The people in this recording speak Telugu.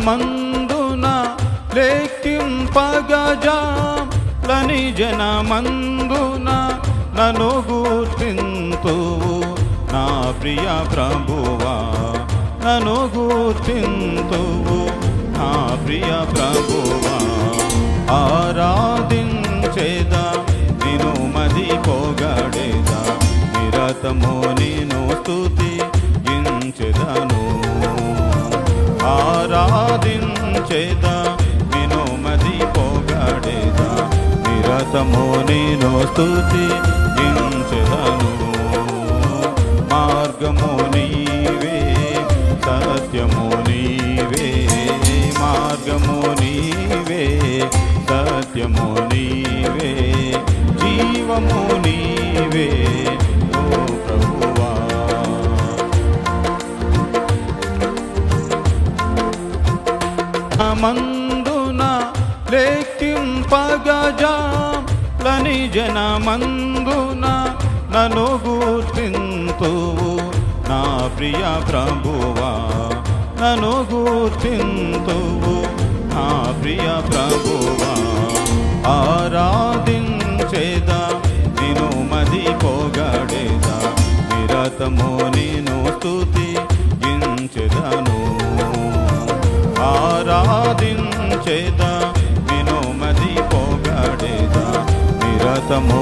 మందున లెక్కింపగజాలని జనమందున నన్ను గుర్తింతువు నా ప్రియ ప్రభువా, నన్ను గుర్తింతువు నా ప్రియ ప్రభువా. ఆరాధించేదా నిన్ను మది పొగడేదా, నిరతము నిన్ను స్తుతించెదను. ఆరాధించేదా నిన్ను మది పొగడేదా, నిరతము నిన్ను స్తుతించెదను. మార్గము నీవే, సత్యము నీవే, మార్గము నీవే, సత్యము నీవే, జీవము నీవే ఓ ప్రభువా. మందున లెక్కింపగజాలని జనమందున నన్ను గుర్తింతువు నా ప్రియ ప్రభువా, నన్ను గుర్తింతువు నా ప్రియ ప్రభువా. ఆరాధించేదా నిన్ను మది పొగడేదా, నిరతము నిన్ను స్తుతించెదను. ఆరాధించేదా నిన్ను మది పొగడేదా, నిరతము